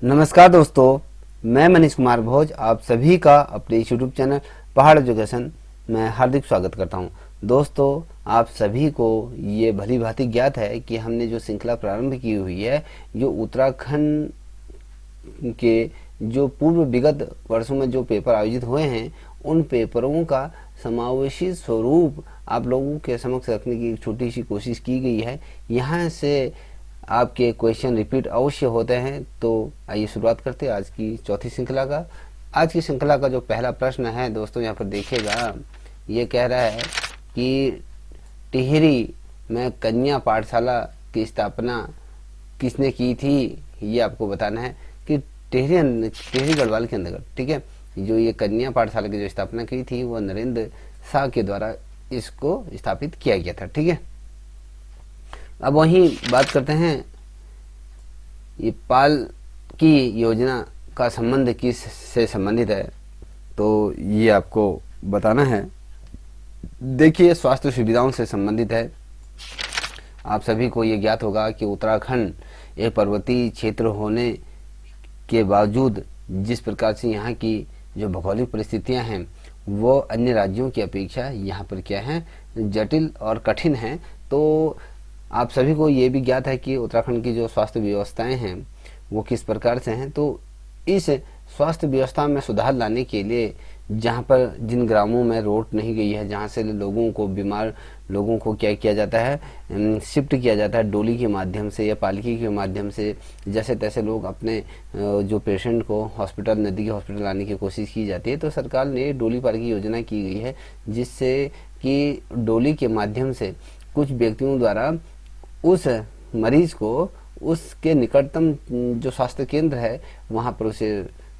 नमस्कार दोस्तों, मैं मनीष कुमार भोज आप सभी का अपने यूट्यूब चैनल पहाड़ एजुकेशन में हार्दिक स्वागत करता हूं। दोस्तों, आप सभी को ये भली भांति ज्ञात है कि हमने जो श्रृंखला प्रारंभ की हुई है, जो उत्तराखंड के जो पूर्व विगत वर्षों में जो पेपर आयोजित हुए हैं, उन पेपरों का समावेशी स्वरूप आप लोगों के समक्ष रखने की एक छोटी सी कोशिश की गई है। यहाँ से आपके क्वेश्चन रिपीट अवश्य होते हैं। तो आइए शुरुआत करते हैं आज की चौथी श्रृंखला का। आज की श्रृंखला का जो पहला प्रश्न है दोस्तों, यहाँ पर देखिएगा, ये कह रहा है कि टिहरी में कन्या पाठशाला की स्थापना किसने की थी। ये आपको बताना है कि टिहरी गढ़वाल के अंतर्गत, ठीक है, जो ये कन्या पाठशाला की जो स्थापना की थी वो नरेंद्र शाह के द्वारा इसको स्थापित किया गया था। ठीक है, अब वहीं बात करते हैं, ये पाल की योजना का संबंध किस से संबंधित है, तो ये आपको बताना है। देखिए, स्वास्थ्य सुविधाओं से संबंधित है। आप सभी को ये ज्ञात होगा कि उत्तराखंड एक पर्वतीय क्षेत्र होने के बावजूद जिस प्रकार से यहाँ की जो भौगोलिक परिस्थितियाँ हैं वो अन्य राज्यों की अपेक्षा यहाँ पर क्या है, जटिल और कठिन हैं। तो आप सभी को ये भी ज्ञात है कि उत्तराखंड की जो स्वास्थ्य व्यवस्थाएं हैं वो किस प्रकार से हैं। तो इस स्वास्थ्य व्यवस्था में सुधार लाने के लिए जहाँ पर जिन ग्रामों में रोड नहीं गई है, जहाँ से लोगों को, बीमार लोगों को क्या किया जाता है, शिफ्ट किया जाता है डोली के माध्यम से या पालकी के माध्यम से, जैसे तैसे लोग अपने जो पेशेंट को हॉस्पिटल, नज़दीकी हॉस्पिटल लाने की कोशिश की जाती है। तो सरकार ने डोली पालकी योजना की गई है, जिससे कि डोली के माध्यम से कुछ व्यक्तियों द्वारा उस मरीज को उसके निकटतम जो स्वास्थ्य केंद्र है वहाँ पर उसे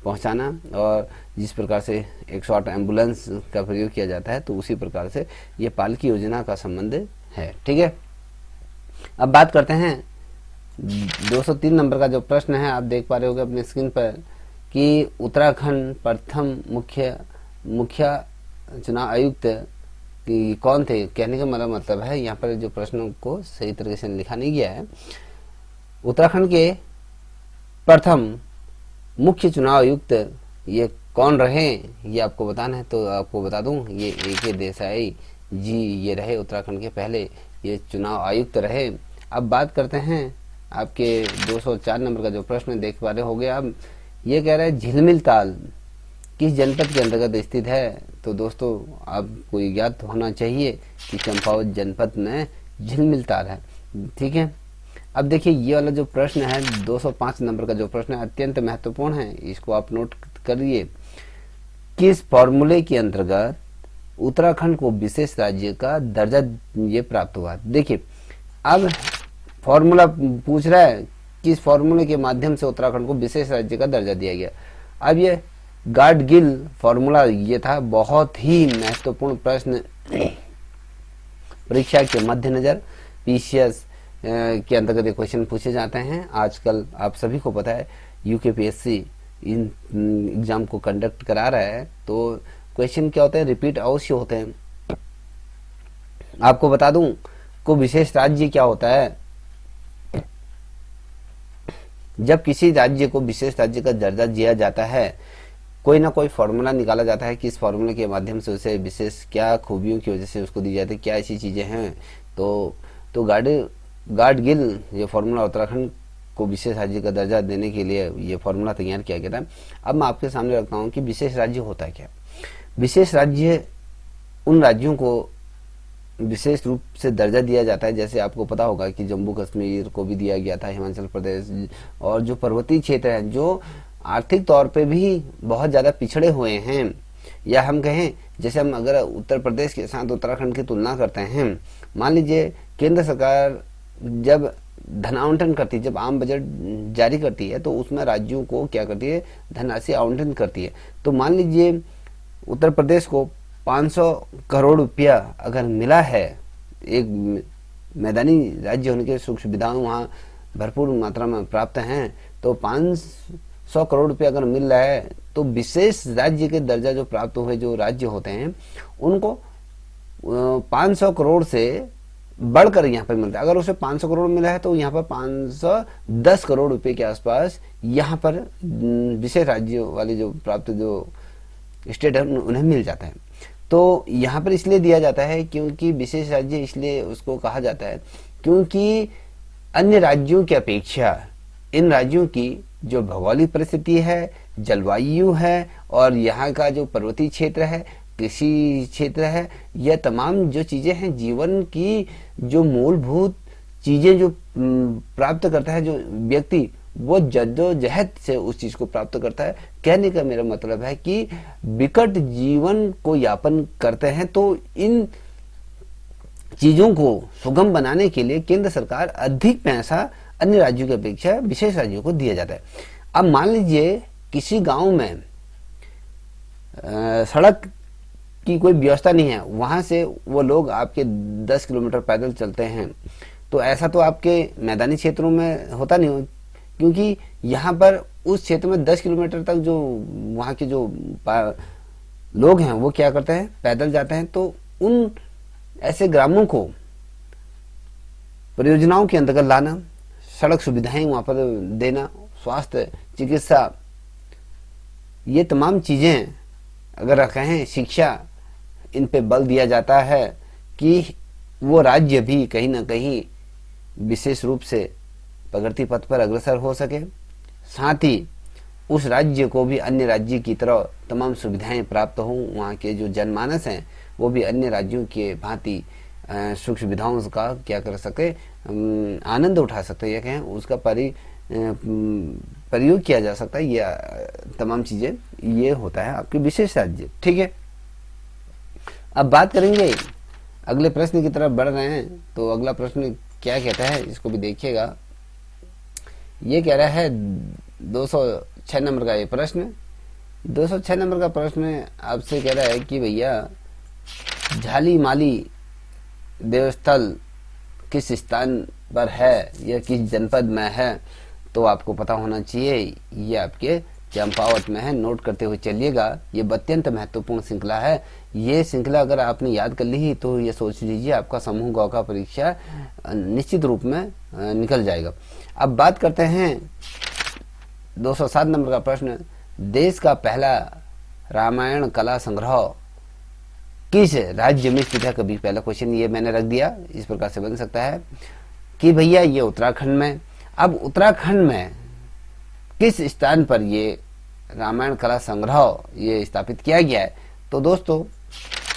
पहुँचाना, और जिस प्रकार से 108 एम्बुलेंस का प्रयोग किया जाता है, तो उसी प्रकार से ये पालकी योजना का संबंध है। ठीक है, अब बात करते हैं 203 नंबर का जो प्रश्न है। आप देख पा रहे होंगे अपने स्क्रीन पर कि उत्तराखंड प्रथम मुख्य चुनाव आयुक्त कि कौन थे। कहने का मेरा मतलब है, यहाँ पर जो प्रश्नों को सही तरीके से लिखा नहीं गया है। उत्तराखंड के प्रथम मुख्य चुनाव आयुक्त ये कौन रहे, ये आपको बताना है। तो आपको बता दूं, ये A.K. देसाई जी ये रहे उत्तराखंड के पहले ये चुनाव आयुक्त रहे। अब बात करते हैं आपके 204 नंबर का जो प्रश्न देख पा रहे हो गया। अब ये कह रहा है झिलमिल ताल किस जनपद के अंतर्गत स्थित है। तो दोस्तों, आपको ज्ञात होना चाहिए कि चंपावत जनपद में झिलमिल ताल है। ठीक है, अब देखिए, ये वाला जो प्रश्न है 205 नंबर का जो प्रश्न है अत्यंत महत्वपूर्ण है, इसको आप नोट करिए। किस फॉर्मूले के अंतर्गत उत्तराखंड को विशेष राज्य का दर्जा ये प्राप्त हुआ। देखिए, अब फॉर्मूला पूछ रहा है किस फॉर्मूले के माध्यम से उत्तराखंड को विशेष राज्य का दर्जा दिया गया। अब ये गाडगिल फॉर्मूला ये था, बहुत ही महत्वपूर्ण प्रश्न परीक्षा के मद्देनजर पीसीएस के अंतर्गत क्वेश्चन पूछे जाते हैं। आजकल आप सभी को पता है यूकेपीएससी इन एग्जाम को कंडक्ट करा रहा है, तो क्वेश्चन क्या होते हैं, रिपीट अवश्य होते हैं। आपको बता दूं को विशेष राज्य क्या होता है। जब किसी राज्य को विशेष राज्य का दर्जा दिया जाता है, कोई ना कोई फॉर्मूला निकाला जाता है कि इस फॉर्मूले के माध्यम से उसे विशेष क्या खूबियों की वजह से उसको दी जाती है, क्या ऐसी चीजें हैं। तो गाडगिल ये फॉर्मूला उत्तराखंड को विशेष राज्य का दर्जा देने के लिए ये फॉर्मूला तैयार किया गया था। अब मैं आपके सामने रखता हूँ कि विशेष राज्य होता क्या। विशेष राज्य उन राज्यों को विशेष रूप से दर्जा दिया जाता है, जैसे आपको पता होगा कि जम्मू कश्मीर को भी दिया गया था, हिमाचल प्रदेश, और जो पर्वतीय क्षेत्र हैं जो आर्थिक तौर पे भी बहुत ज़्यादा पिछड़े हुए हैं, या हम कहें जैसे हम अगर उत्तर प्रदेश के साथ उत्तराखंड की तुलना करते हैं, मान लीजिए केंद्र सरकार जब धन आवंटन करती है, जब आम बजट जारी करती है, तो उसमें राज्यों को क्या करती है, धनराशि आवंटन करती है। तो मान लीजिए उत्तर प्रदेश को 500 करोड़ रुपया अगर मिला है, एक मैदानी राज्य होने के सुख सुविधाएं वहाँ भरपूर मात्रा में प्राप्त हैं, तो 500 करोड़ रुपया अगर मिल रहा है, तो विशेष राज्य के दर्जा जो प्राप्त हुए जो राज्य होते हैं उनको 500 करोड़ से बढ़कर यहाँ पर मिलता है। अगर उसे 500 करोड़ मिला है तो यहाँ पर 510 करोड़ रुपए के आसपास यहाँ पर विशेष राज्यों वाले जो प्राप्त जो स्टेट है उन्हें मिल जाता है। तो यहाँ पर इसलिए दिया जाता है क्योंकि विशेष राज्य इसलिए उसको कहा जाता है क्योंकि अन्य राज्यों की अपेक्षा इन राज्यों की जो भौगोलिक परिस्थिति है, जलवायु है और यहाँ का जो पर्वतीय क्षेत्र है, कृषि क्षेत्र है, यह तमाम जो चीजें हैं, जीवन की जो मूलभूत चीजें जो प्राप्त करता है जो व्यक्ति, वो जद्दोजहद से उस चीज को प्राप्त करता है। कहने का मेरा मतलब है कि विकट जीवन को यापन करते हैं तो इन चीजों को सुगम बनाने के लिए केंद्र सरकार अधिक पैसा अन्य राज्यों की अपेक्षा विशेष राज्यों को दिया जाता है। अब मान लीजिए किसी गांव में सड़क की कोई व्यवस्था नहीं है, वहां से वो लोग आपके 10 किलोमीटर पैदल चलते हैं, तो ऐसा तो आपके मैदानी क्षेत्रों में होता नहीं हो, क्योंकि यहाँ पर उस क्षेत्र में 10 किलोमीटर तक जो वहाँ के जो लोग हैं वो क्या करते हैं, पैदल जाते हैं। तो उन ऐसे ग्रामों को परियोजनाओं के अंतर्गत लाना, सड़क सुविधाएं वहाँ पर देना, स्वास्थ्य, चिकित्सा, ये तमाम चीजें अगर कहें, शिक्षा, इन पे बल दिया जाता है कि वो राज्य भी कहीं ना कहीं विशेष रूप से प्रगति पथ पर अग्रसर हो सके, साथ ही उस राज्य को भी अन्य राज्य की तरह तमाम सुविधाएं प्राप्त हों, वहाँ के जो जनमानस हैं वो भी अन्य राज्यों के भांति सुख सुविधाओं का क्या कर सके, आनंद उठा सकते, या कहें उसका प्रयोग किया जा सकता है। ये तमाम चीजें ये होता है आपके विशेष राज्य। ठीक है, अब बात करेंगे अगले प्रश्न की तरफ बढ़ रहे हैं। तो अगला प्रश्न क्या कहता है, इसको भी देखिएगा। ये कह रहा है 206 नंबर का ये प्रश्न, 206 नंबर का प्रश्न आपसे कह रहा है कि भैया झाली माली देवस्थल किस स्थान पर है या किस जनपद में है, तो आपको पता होना चाहिए ये आपके चंपावत में है। नोट करते हुए चलिएगा, ये अत्यंत महत्वपूर्ण श्रृंखला है। ये श्रृंखला अगर आपने याद कर ली तो ये सोच लीजिए आपका समूह गौ का परीक्षा निश्चित रूप में निकल जाएगा। अब बात करते हैं 207 नंबर का प्रश्न, देश का पहला रामायण कला संग्रह किस राज्य में स्थित है। कभी पहला क्वेश्चन ये मैंने रख दिया, इस प्रकार से बन सकता है कि भैया ये उत्तराखंड में। अब उत्तराखंड में किस स्थान पर ये रामायण कला संग्रह ये स्थापित किया गया है, तो दोस्तों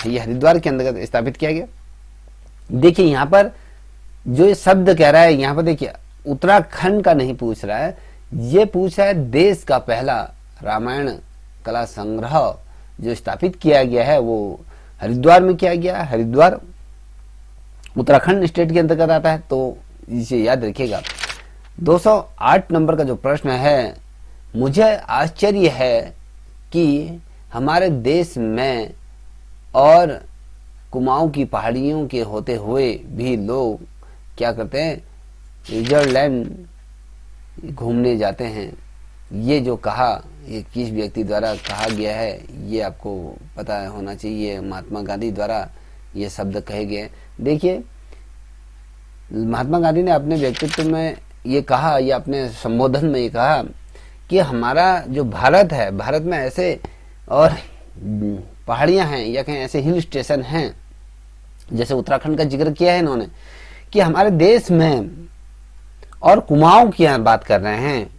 ये हरिद्वार के अंतर्गत स्थापित किया गया। देखिए यहाँ पर जो ये शब्द कह रहा है, यहाँ पर देखिए उत्तराखंड का नहीं पूछ रहा है, ये पूछ रहा है देश का पहला रामायण कला संग्रह जो स्थापित किया गया है वो हरिद्वार में किया गया। हरिद्वार उत्तराखंड स्टेट के अंतर्गत आता है, तो इसे याद रखिएगा। 208 नंबर का जो प्रश्न है, मुझे आश्चर्य है कि हमारे देश में और कुमाऊं की पहाड़ियों के होते हुए भी लोग क्या करते हैं, स्विट्जरलैंड घूमने जाते हैं। ये जो कहा, ये किस व्यक्ति द्वारा कहा गया है ये आपको पता होना चाहिए। महात्मा गांधी द्वारा ये शब्द कहे गए। देखिए महात्मा गांधी ने अपने व्यक्तित्व में ये कहा, या अपने संबोधन में ये कहा कि हमारा जो भारत है, भारत में ऐसे और पहाड़ियां हैं या कहीं ऐसे हिल स्टेशन हैं, जैसे उत्तराखंड का जिक्र किया है इन्होंने, कि हमारे देश में और कुमाऊं की यहाँ बात कर रहे हैं,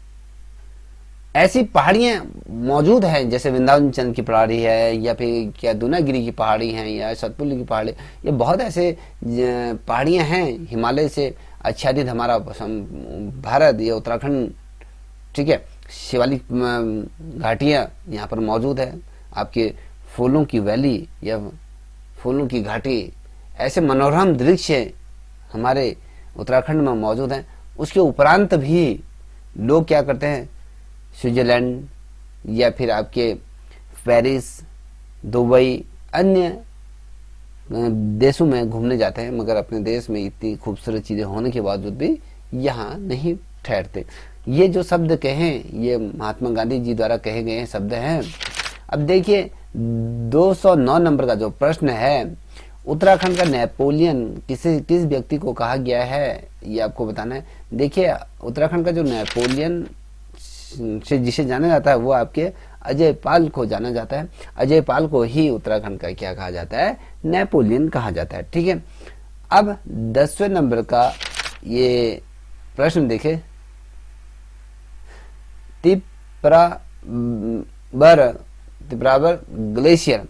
ऐसी पहाड़ियां मौजूद हैं, जैसे वृंदावन की पहाड़ी है, या फिर क्या दूनागिरी की पहाड़ी है, या सतपुली की पहाड़ी, ये बहुत ऐसे पहाड़ियां हैं हिमालय से आच्छादित हमारा भारत, ये उत्तराखंड। ठीक है, शिवालिक घाटियां यहाँ पर मौजूद है, आपके फूलों की वैली या फूलों की घाटी, ऐसे मनोरम दृश्य हमारे उत्तराखंड में मौजूद हैं। उसके उपरांत भी लोग क्या करते हैं, स्विट्जरलैंड या फिर आपके पेरिस, दुबई, अन्य देशों में घूमने जाते हैं, मगर अपने देश में इतनी खूबसूरत चीजें होने के बावजूद भी यहाँ नहीं ठहरते। ये जो शब्द कहे, ये महात्मा गांधी जी द्वारा कहे गए शब्द हैं। अब देखिए 209 नंबर का जो प्रश्न है उत्तराखंड का नेपोलियन किस व्यक्ति को कहा गया है, ये आपको बताना है। देखिए उत्तराखंड का जो नेपोलियन से जिसे जाना जाता है वो आपके अजय पाल को जाना जाता है। अजय पाल को ही उत्तराखंड का क्या कहा जाता है, नेपोलियन कहा जाता है। ठीक है, अब 10वें नंबर का ये प्रश्न देखे, तिप्राबर ग्लेशियर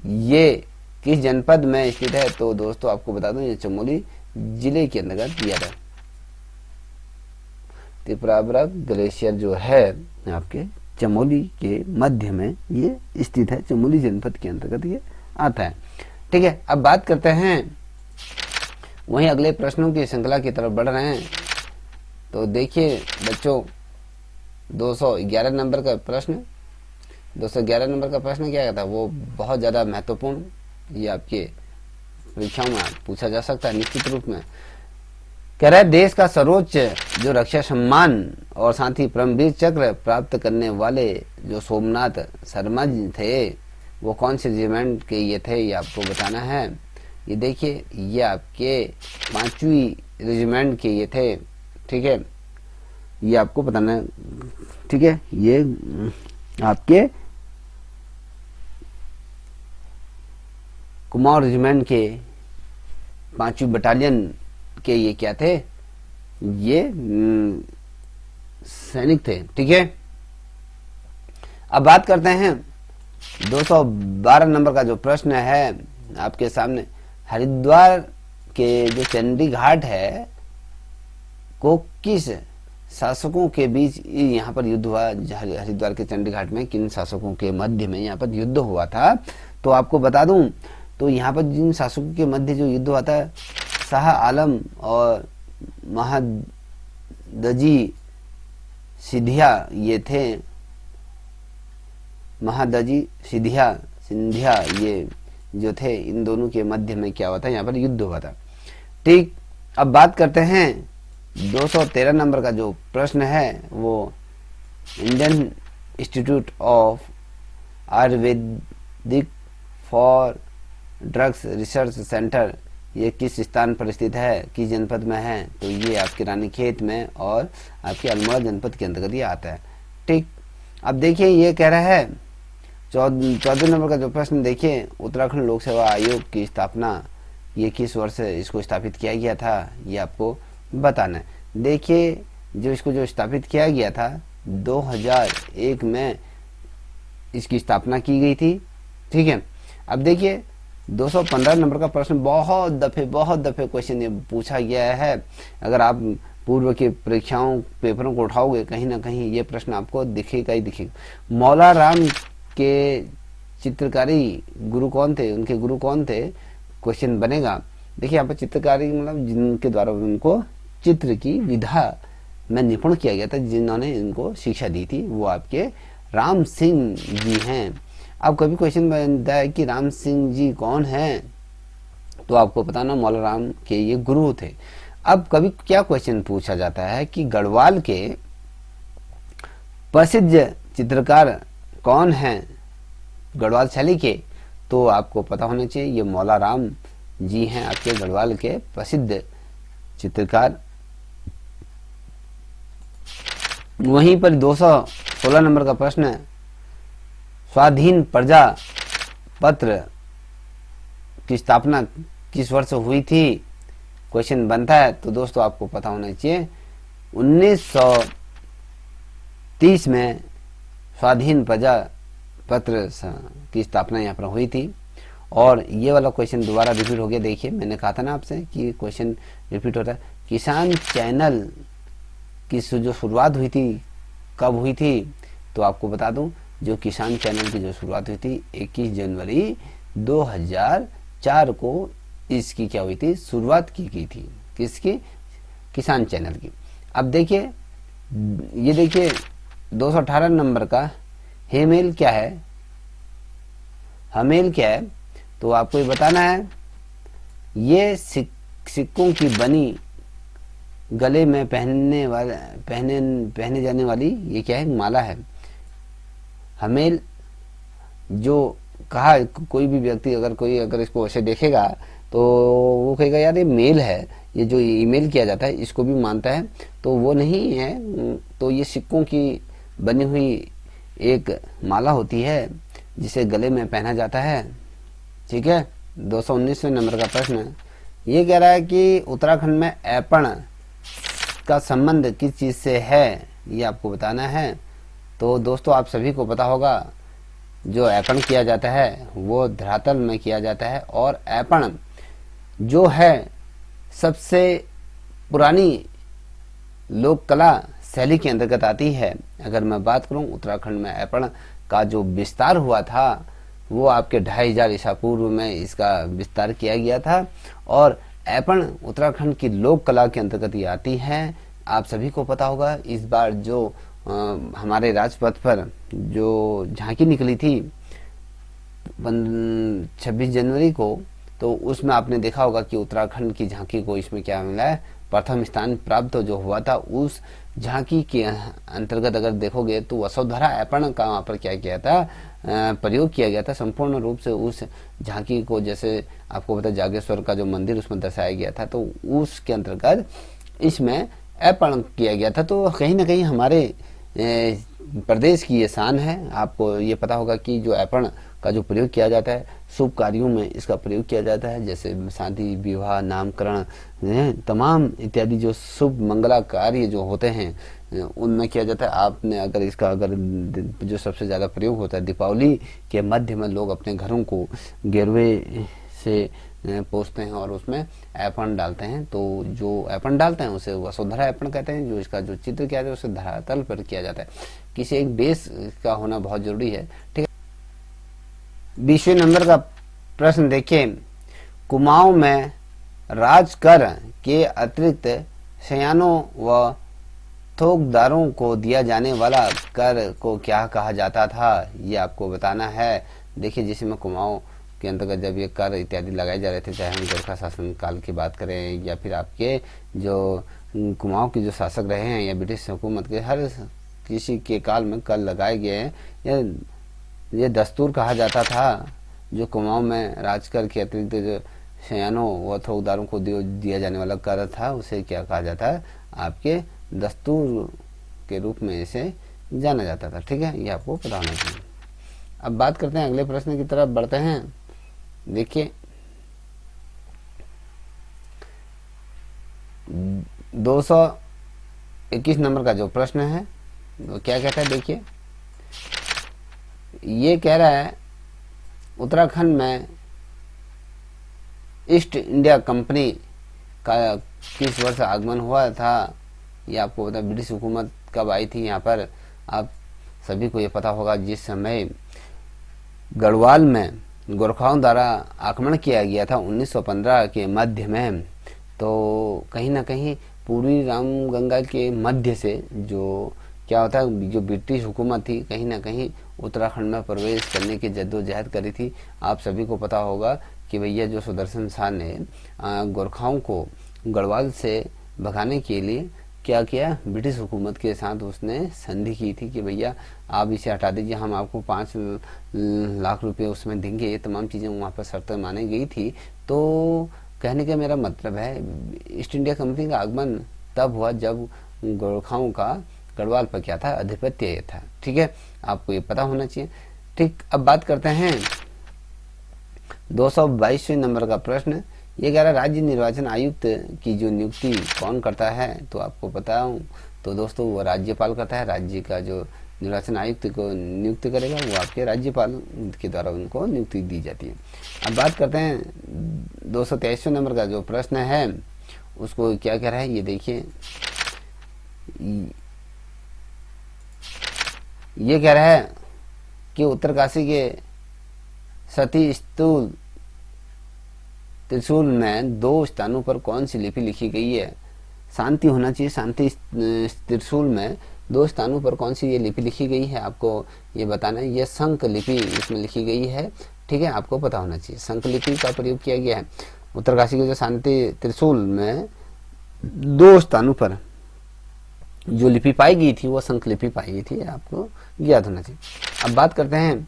ये किस जनपद में स्थित है? तो दोस्तों आपको बता दूं ये चमोली जिले के अंतर्गत दिया था। तिप्राबर ग्लेशियर जो है आपके चमोली के मध्य में ये स्थित है, चमोली जनपद के अंतर्गत ये आता है। ठीक है, अब बात करते हैं वहीं अगले प्रश्नों की श्रृंखला की तरफ बढ़ रहे हैं। तो देखिए बच्चों 211 नंबर का प्रश्न, 211 नंबर का प्रश्न क्या कहता है, वो बहुत ज़्यादा महत्वपूर्ण, ये आपके परीक्षाओं में पूछा जा सकता है निश्चित रूप में। कह रहा है देश का सर्वोच्च जो रक्षा सम्मान और साथ ही परमवीर चक्र प्राप्त करने वाले जो सोमनाथ शर्मा जी थे वो कौन से रेजिमेंट के ये थे, ये आपको बताना है। ये देखिए ये आपके 5वीं रेजिमेंट के ये थे। ठीक है, ये आपको बताना है। ठीक है, ये आपके कुमाऊं रेजिमेंट के 5वीं बटालियन के ये क्या थे, ये सैनिक थे। ठीक है, अब बात करते हैं 212 नंबर का जो प्रश्न है आपके सामने, हरिद्वार के जो चंडी घाट है को किस शासकों के बीच यहाँ पर युद्ध हुआ? हरिद्वार के चंडी घाट में किन शासकों के मध्य में यहाँ पर युद्ध हुआ था? तो आपको बता दूं तो यहाँ पर जिन शासकों के मध्य जो युद्ध हुआ था, शाह आलम और महादजी सिंधिया ये थे। महादजी सिंधिया ये जो थे, इन दोनों के मध्य में क्या हुआ था, यहाँ पर युद्ध हुआ था। ठीक, अब बात करते हैं 213 नंबर का जो प्रश्न है वो Indian institute of Ayurvedic for drugs research centre ये किस स्थान पर स्थित है, किस जनपद में है? तो ये आपके रानीखेत में और आपके अल्मोड़ा जनपद के अंतर्गत ये आता है। ठीक, अब देखिए ये कह रहा है 14 नंबर का जो प्रश्न देखिए, उत्तराखंड लोक सेवा आयोग की स्थापना ये किस वर्ष इसको स्थापित किया गया था, ये आपको बताना है। देखिए जो इसको जो स्थापित किया गया था 2001 में इसकी स्थापना की गई थी। ठीक है, अब देखिए 215 नंबर का प्रश्न बहुत दफे क्वेश्चन ये पूछा गया है। अगर आप पूर्व के परीक्षाओं पेपरों को उठाओगे कहीं ना कहीं ये प्रश्न आपको दिखेगा ही दिखेगा। मौला राम के चित्रकारी गुरु कौन थे, उनके गुरु कौन थे, क्वेश्चन बनेगा। देखिए यहाँ पर चित्रकारी मतलब जिनके द्वारा उनको चित्र की विधा में निपुण किया गया था, जिन्होंने इनको शिक्षा दी थी, वो आपके राम सिंह जी हैं। अब कभी क्वेश्चन बनता है कि राम सिंह जी कौन हैं, तो आपको पता ना मौला राम के ये गुरु थे। अब कभी क्या क्वेश्चन पूछा जाता है कि गढ़वाल के प्रसिद्ध चित्रकार कौन हैं गढ़वाल शैली के, तो आपको पता होना चाहिए ये मौला राम जी हैं आपके गढ़वाल के प्रसिद्ध चित्रकार। वहीं पर 216 नंबर का प्रश्न है, स्वाधीन प्रजा पत्र की स्थापना किस वर्ष हुई थी, क्वेश्चन बनता है। तो दोस्तों आपको पता होना चाहिए 1930 में स्वाधीन प्रजा पत्र की स्थापना यहाँ पर हुई थी। और ये वाला क्वेश्चन दोबारा रिपीट हो गया। देखिए मैंने कहा था ना आपसे कि क्वेश्चन रिपीट होता है। किसान चैनल की जो शुरुआत हुई थी कब हुई थी, तो आपको बता दूं जो किसान चैनल की जो शुरुआत हुई थी 21 जनवरी 2004 को इसकी क्या हुई थी, शुरुआत की गई थी। किसकी, किसान चैनल की। अब देखिए ये देखिए 218 नंबर का हेमेल क्या है, हमेल क्या है, तो आपको ये बताना है। ये सिक्कों की बनी गले में पहने जाने वाली ये क्या है, माला है। हमेल जो कहा, कोई भी व्यक्ति अगर इसको ऐसे देखेगा तो वो कहेगा यार ये मेल है, ये जो ईमेल किया जाता है इसको भी मानता है, तो वो नहीं है। तो ये सिक्कों की बनी हुई एक माला होती है जिसे गले में पहना जाता है। ठीक है, 219वें नंबर का प्रश्न ये कह रहा है कि उत्तराखंड में ऐपण का संबंध किस चीज से है, ये आपको बताना है। तो दोस्तों आप सभी को पता होगा जो ऐपण किया जाता है वो धरातल में किया जाता है, और ऐपण जो है सबसे पुरानी लोक कला शैली के अंतर्गत आती है। अगर मैं बात करूं उत्तराखंड में ऐपण का जो विस्तार हुआ था वो आपके 2500 ईसा पूर्व में इसका विस्तार किया गया था, और ऐपण उत्तराखंड की लोक कला के अंतर्गत ये आती है। आप सभी को पता होगा इस बार जो हमारे राजपथ पर जो झांकी निकली थी 26 जनवरी को, तो उसमें आपने देखा होगा कि उत्तराखंड की झांकी को इसमें क्या मिला है, प्रथम स्थान प्राप्त जो हुआ था। उस झांकी के अंतर्गत अगर देखोगे तो वसुंधरा ऐपण का वहाँ पर क्या किया था, प्रयोग किया गया था। संपूर्ण रूप से उस झांकी को, जैसे आपको पता जागेश्वर का जो मंदिर उसमें दर्शाया गया था, तो उसके अंतर्गत इसमें ऐपण किया गया था। तो कहीं ना कहीं हमारे प्रदेश की ये शान है। आपको ये पता होगा कि जो ऐपण का जो प्रयोग किया जाता है शुभ कार्यों में इसका प्रयोग किया जाता है, जैसे शादी विवाह नामकरण तमाम इत्यादि जो शुभ मंगला कार्य जो होते हैं उनमें किया जाता है। आपने अगर जो सबसे ज़्यादा प्रयोग होता है दीपावली के मध्य में लोग अपने घरों को गेरुए से पोसते हैं और उसमें ऐपण डालते हैं। तो जो ऐपण डालते हैं उसे वसुंधरा ऐपण कहते हैं। जो इसका जो चित्र किया जाता है उसे धरातल पर किया जाता है। किसी एक बेस का होना बहुत जरूरी है। ठीक है, 20वें नंबर का प्रश्न देखिए, कुमाऊं में राजकर के अतिरिक्त शयानों व थोकदारों को दिया जाने वाला कर को क्या कहा जाता था, ये आपको बताना है। देखिए, जिसमें कुमाऊं के अंतर्गत जब ये कर इत्यादि लगाए जा रहे थे, चाहे हम गोरखा शासन काल की बात करें या फिर आपके जो कुमाऊं के जो शासक रहे हैं या ब्रिटिश हुकूमत के, हर किसी के काल में कर लगाए गए हैं। ये दस्तूर कहा जाता था। जो कुमाऊं में राजकर के अतिरिक्त जो शयानों व थोकदारों को दिया जाने वाला कर था उसे क्या कहा जाता है, आपके दस्तूर के रूप में इसे जाना जाता था। ठीक है, ये आपको पता होना चाहिए। अब बात करते हैं अगले प्रश्न की तरफ बढ़ते हैं। देखिए, 221 नंबर का जो प्रश्न है वो क्या कहता है, देखिए ये कह रहा है उत्तराखंड में ईस्ट इंडिया कंपनी का किस वर्ष आगमन हुआ था, ये आपको पता। ब्रिटिश हुकूमत कब आई थी यहाँ पर, आप सभी को ये पता होगा। जिस समय गढ़वाल में गोरखाओं द्वारा आक्रमण किया गया था 1915 के मध्य में, तो कहीं ना कहीं पूर्वी रामगंगा के मध्य से जो क्या होता है, जो ब्रिटिश हुकूमत थी कहीं ना कहीं उत्तराखंड में प्रवेश करने की जद्दोजहद करी थी। आप सभी को पता होगा कि भैया जो सुदर्शन शाह ने गोरखाओं को गढ़वाल से भगाने के लिए क्या किया, ब्रिटिश हुकूमत के साथ उसने संधि की थी कि भैया आप इसे हटा दीजिए, हम आपको 5 लाख रुपए उसमें देंगे। ये तमाम चीज़ें वहाँ पर शर्तें मानी गई थी। तो कहने का मेरा मतलब है ईस्ट इंडिया कंपनी का आगमन तब हुआ जब गोरखाओं का गढ़वाल पर क्या था, आधिपत्य था। ठीक है, आपको ये पता होना चाहिए। ठीक, अब बात करते हैं 222वें नंबर का प्रश्न। ये कह रहा है राज्य निर्वाचन आयुक्त की जो नियुक्ति कौन करता है, तो आपको बताऊं तो दोस्तों वो राज्यपाल करता है। राज्य का जो निर्वाचन आयुक्त को नियुक्त करेगा वो आपके राज्यपाल के द्वारा उनको नियुक्ति दी जाती है। अब बात करते हैं 223वें नंबर का जो प्रश्न है उसको क्या कह रहा है, ये देखिए। ये कह रहा है कि उत्तरकाशी के सती स्थूल त्रिशूल में 2 स्थानों पर कौन सी लिपि लिखी गई है। शांति होना चाहिए। शांति त्रिशूल में 2 स्थानों पर कौन सी ये लिपि लिखी गई है, आपको ये बताना है। ये शंख लिपि इसमें लिखी गई है। ठीक है, आपको पता होना चाहिए। शंख लिपि का प्रयोग किया गया है। उत्तरकाशी के जो शांति त्रिशूल में 2 स्थानों पर जो लिपि पाई गई थी वो शंख लिपि पाई गई थी, आपको याद होना चाहिए। अब बात करते हैं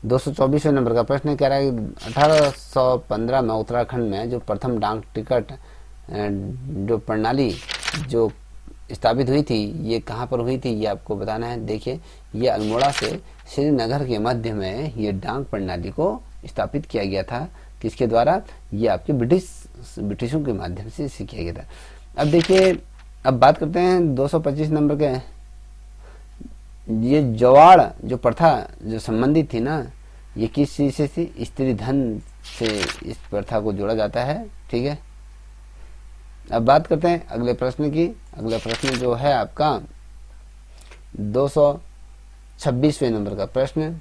224वें नंबर का प्रश्न कह रहा है कि 1815 में उत्तराखंड में जो प्रथम डाक टिकट जो प्रणाली जो स्थापित हुई थी, ये कहाँ पर हुई थी, ये आपको बताना है। देखिए, ये अल्मोड़ा से श्रीनगर के मध्य में ये डाक प्रणाली को स्थापित किया गया था। किसके द्वारा? ये आपके ब्रिटिशों के माध्यम से इसे किया गया था। अब देखिए, अब बात करते हैं 225 नंबर के। ये जवाड़ जो प्रथा जो संबंधित थी ना, ये किस चीज से थी? स्त्री धन से इस प्रथा को जोड़ा जाता है। ठीक है, अब बात करते हैं अगले प्रश्न की। अगला प्रश्न जो है आपका 226वें नंबर का प्रश्न।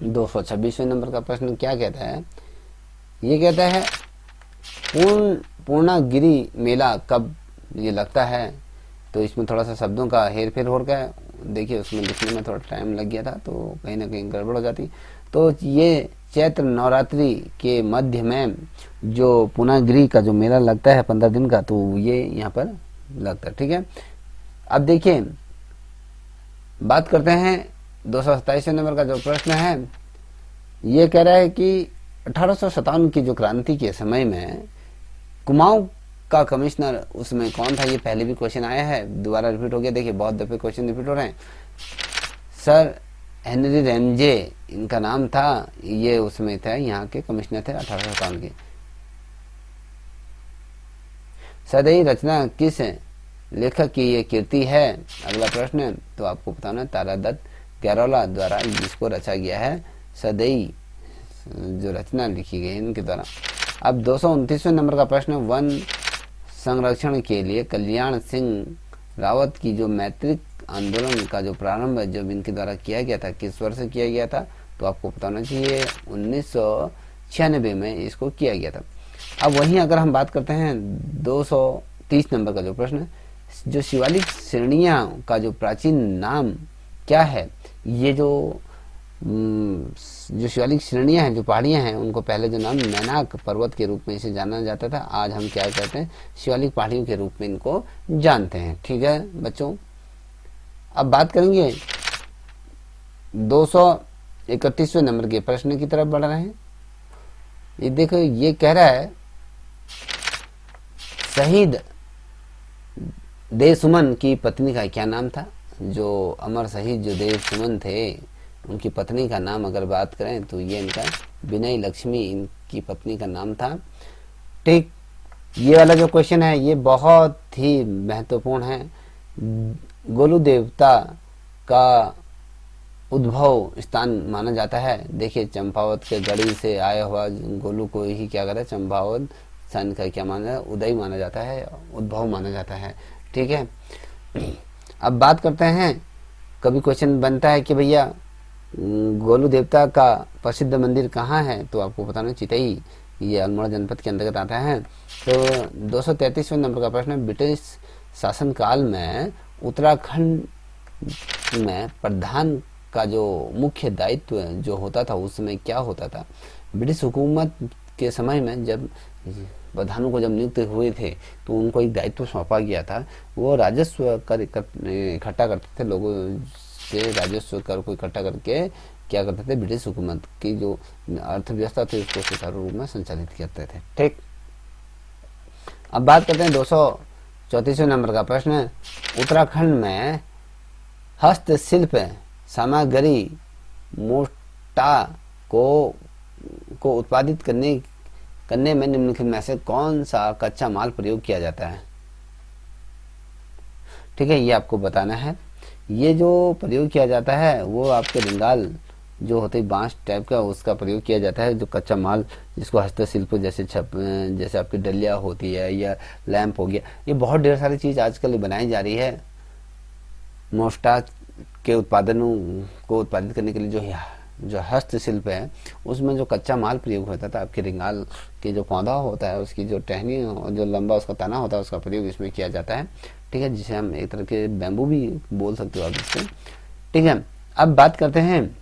226वें नंबर का प्रश्न क्या कहता है? ये कहता है पूर्णागिरि मेला कब ये लगता है? तो इसमें थोड़ा सा शब्दों का हेर फेर हो गया। देखिए, उसमें लिखने में थोड़ा टाइम लग गया था, तो कहीं ना कहीं गड़बड़ हो जाती। तो ये चैत्र नवरात्रि के मध्य में जो पूर्णागिरि का जो मेला लगता है 15 दिन का, तो ये यहाँ पर लगता है। ठीक है, अब देखिए, बात करते हैं 227वें नंबर का जो प्रश्न है। ये कह रहा है कि 1857 की जो क्रांति के समय में कुमाऊं का कमिश्नर उसमें कौन था? ये पहले भी क्वेश्चन आया है, दोबारा रिपीट हो गया। देखिए, बहुत दफे क्वेश्चन रिपीट हो रहे हैं। सर हेनरी रैमजे इनका नाम था, ये उसमें थे, यहाँ के कमिश्नर थे 1857 के। सदैव रचना किस लेखक की ये कीर्ति है? अगला प्रश्न तो आपको बताना, तारादत्त गैरोला द्वारा जिसको रचा गया है, सदैव जो रचना लिखी गई इनके द्वारा। अब 229वें नंबर का प्रश्न, वन संरक्षण के लिए कल्याण सिंह रावत की जो मैत्रिक आंदोलन का जो प्रारंभ जब इनके द्वारा किया गया था, किस वर्ष किया गया था? तो आपको बताना चाहिए 1996 में इसको किया गया था। अब वहीं अगर हम बात करते हैं 230 नंबर का जो प्रश्न, जो शिवालिक श्रेणियां का जो प्राचीन नाम क्या है? ये जो शिवालिक श्रेणियां हैं, जो पहाड़ियां हैं, उनको पहले जो नाम मैनाक पर्वत के रूप में इसे जाना जाता था, आज हम क्या कहते हैं? शिवालिक पहाड़ियों के रूप में इनको जानते हैं। ठीक है बच्चों, अब बात करेंगे 231वें नंबर के प्रश्न की तरफ बढ़ रहे हैं। ये देखो, ये कह रहा है शहीद देवसुमन की पत्नी का क्या नाम था? जो अमर शहीद जो देवसुमन थे, उनकी पत्नी का नाम अगर बात करें तो ये इनका विनय लक्ष्मी इनकी पत्नी का नाम था। ठीक, ये वाला जो क्वेश्चन है ये बहुत ही महत्वपूर्ण है। गोलू देवता का उद्भव स्थान माना जाता है। देखिए, चंपावत के गढ़ी से आया हुआ गोलू को ही क्या कहता है? चंपावत स्थान का क्या माना है? उदय माना जाता है, उद्भव माना जाता है। ठीक है, अब बात करते हैं, कभी क्वेश्चन बनता है कि भैया गोलू देवता का प्रसिद्ध मंदिर कहाँ है? तो आपको बताना, चितई, ये अल्मोड़ा जनपद के अंतर्गत आता है। तो 233वें नंबर का प्रश्न, ब्रिटिश शासनकाल में उत्तराखंड में प्रधान का जो मुख्य दायित्व जो होता था उसमें क्या होता था? ब्रिटिश हुकूमत के समय में जब प्रधानों को जब नियुक्त हुए थे तो उनको एक दायित्व सौंपा गया था, वो राजस्व कर इकट्ठा करते थे, लोगों से राजस्व कर को इकट्ठा करके क्या करते थे? ब्रिटिश हुकूमत की जो अर्थव्यवस्था थी उसको सुचारू रूप में संचालित करते थे। ठीक, अब बात करते हैं 234वें नंबर का प्रश्न, उत्तराखंड में हस्तशिल्प सामग्री मोटा को उत्पादित करने में निम्नलिखित में से कौन सा कच्चा माल प्रयोग किया जाता है? ठीक है, ये आपको बताना है। ये जो प्रयोग किया जाता है वो आपके रिंगाल जो होते हैं बांस टाइप का, उसका प्रयोग किया जाता है। जो कच्चा माल जिसको हस्तशिल्प जैसे आपकी डलिया होती है या लैंप हो गया, ये बहुत ढेर सारी चीज आजकल बनाई जा रही है। मोस्टा के उत्पादनों को उत्पादित करने के लिए जो हस्तशिल्प है उसमें जो कच्चा माल प्रयोग होता था, आपके रिंगाल के जो पौधा होता है उसकी जो टहनी जो लंबा उसका तना होता है उसका प्रयोग इसमें किया जाता है। ठीक है, जिसे हम एक तरह के बैम्बू भी बोल सकते हो आप इसको। ठीक है, अब बात करते हैं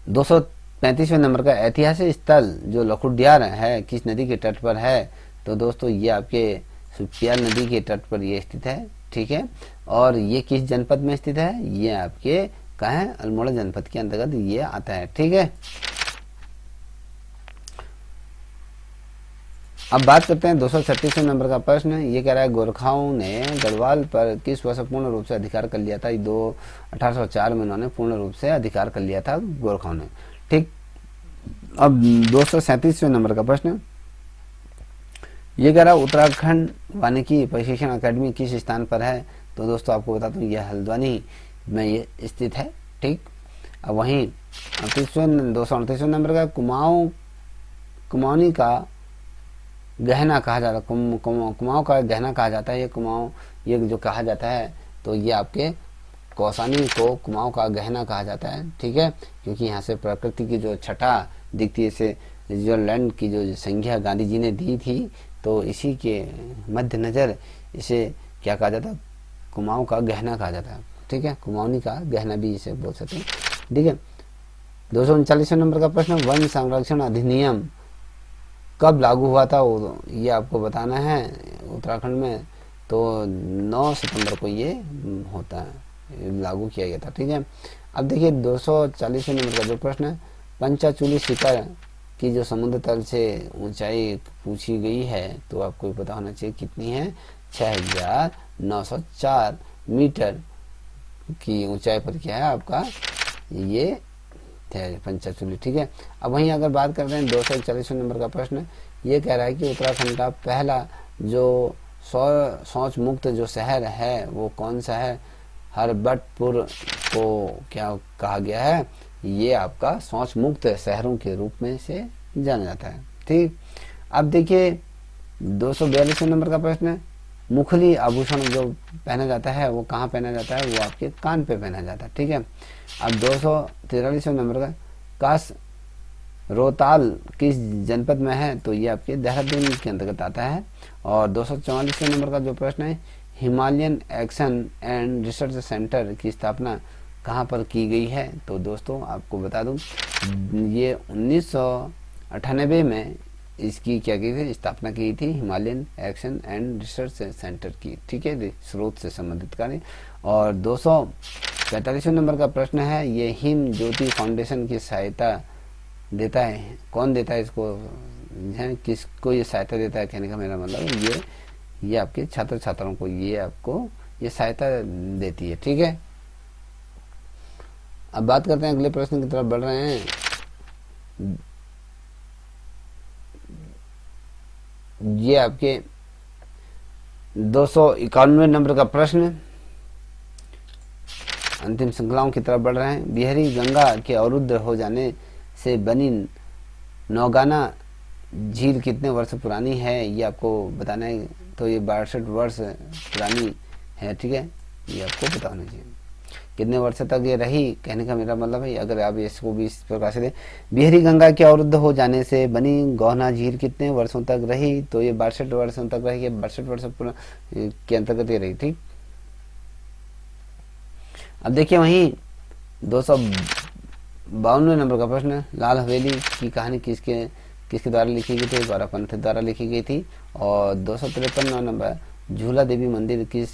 235वें नंबर का ऐतिहासिक स्थल जो लखुडियार है किस नदी के तट पर है? तो दोस्तों ये आपके सुपियाल नदी के तट पर ये स्थित है। ठीक है, और ये किस जनपद में स्थित है? ये आपके कहाँ है, अल्मोड़ा जनपद के अंतर्गत ये आता है। ठीक है, अब बात करते हैं 236वें नंबर का प्रश्न। ये कह रहा है गोरखाओं ने गढ़वाल पर किस वर्ष पूर्ण रूप से अधिकार कर लिया था। 1804 में उन्होंने पूर्ण रूप से अधिकार कर लिया था गोरखाओं ने। ठीक, अब 237वें नंबर का प्रश्न। ये कह रहा है उत्तराखंड वानिकी प्रशिक्षण अकादमी किस स्थान पर है। तो दोस्तों आपको बता दूं यह हल्द्वानी में ये स्थित है। ठीक, अब वहीं 238वें नंबर का कुमाऊनी का गहना कहा जाता है, कुमाऊं का गहना कहा जाता है। ये कुमाऊं ये जो कहा जाता है तो ये आपके कौसानी को कुमाऊं का गहना कहा जाता है। ठीक है, क्योंकि यहाँ से प्रकृति की जो छटा दिखती है, इसे जो लैंड की जो संज्ञा गांधी जी ने दी थी, तो इसी के मद्देनजर इसे क्या कहा जाता है, कुमाऊं का गहना कहा जाता है। ठीक है, कुमाऊनी का गहना भी इसे बोल सकते हैं। ठीक है, 239वें नंबर का प्रश्न। वन संरक्षण अधिनियम कब लागू हुआ था, वो ये आपको बताना है। उत्तराखंड में तो 9 सितंबर को ये होता है, लागू किया गया था। ठीक है, अब देखिए 240वें नंबर का जो प्रश्न है, पंचाचूली शिखर की जो समुद्र तल से ऊंचाई पूछी गई है, तो आपको पता होना चाहिए कितनी है, 6904 मीटर की ऊंचाई पर क्या है आपका ये पंचाचूली। ठीक है, अब वहीं अगर बात करते हैं 241वें नंबर का प्रश्न। ये कह रहा है कि उत्तराखंड का पहला जो शौच मुक्त जो शहर है वो कौन सा है। हरबटपुर को क्या कहा गया है, ये आपका शौच मुक्त शहरों के रूप में से जाना जाता है। ठीक, अब देखिए 242वें नंबर का प्रश्न है। मुखली आभूषण जो पहना जाता है वो कहाँ पहना जाता है, वो आपके कान पे पहना जाता है। ठीक है, अब 243वें नंबर का काश रोहताल किस जनपद में है, तो ये आपके देहरादून के अंतर्गत आता है। और 244वें नंबर का जो प्रश्न है, Himalayan action and research centre की स्थापना कहाँ पर की गई है। तो दोस्तों आपको बता दूं ये 1998 में इसकी क्या की थी, स्थापना की थी, Himalayan action and research centre की। ठीक है, स्रोत से संबंधित कार्य। और 245वें नंबर का प्रश्न है, ये हिम ज्योति फाउंडेशन की सहायता देता है, कौन देता है इसको, किसको ये सहायता देता है, कहने का मेरा मतलब ये आपके छात्र छात्राओं को ये आपको ये सहायता देती है। ठीक है, अब बात करते हैं अगले प्रश्न की तरफ बढ़ रहे हैं। ये आपके 291वें नंबर का प्रश्न, अंतिम श्रृंखलाओं की तरफ बढ़ रहे हैं। बिहारी गंगा के अवरुद्ध हो जाने से बनी नौगाना झील कितने वर्ष पुरानी है, ये आपको बताना है। तो ये 62 वर्ष पुरानी है। ठीक है, ये आपको पता होना चाहिए कितने वर्ष तक ये रही, कहने का मेरा मतलब है। अगर आप इसको भी इस प्रकार से दें, बिहारी गंगा के अवरुद्ध हो जाने से बनी गौना झील कितने वर्षों तक रही, तो ये 62 वर्षों तक रही है, 62 वर्ष के अंतर्गत ये रही थी। अब देखिए वहीं 252वें नंबर का प्रश्न, लाल हवेली की कहानी किसके द्वारा लिखी गई थी, द्वारापंथ द्वारा लिखी गई थी। और 253वां नंबर, झूला देवी मंदिर किस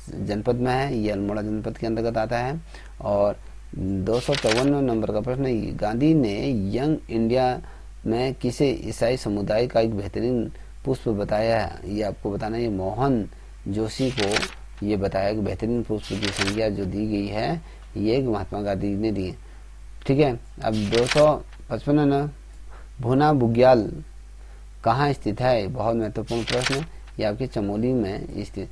जनपद में है, ये अल्मोड़ा जनपद के अंतर्गत आता है। और 254वें नंबर का प्रश्न, गांधी ने यंग इंडिया में किसे ईसाई समुदाय का एक बेहतरीन पुष्प बताया है, ये आपको बताना है। ये मोहन जोशी को ये बताया कि बेहतरीन पुष्प की संज्ञा जो दी गई है ये महात्मा गांधी ने दी। ठीक है, अब 255 भुना बुग्याल कहाँ स्थित है, बहुत महत्वपूर्ण प्रश्न। ये आपके चमोली में स्थित।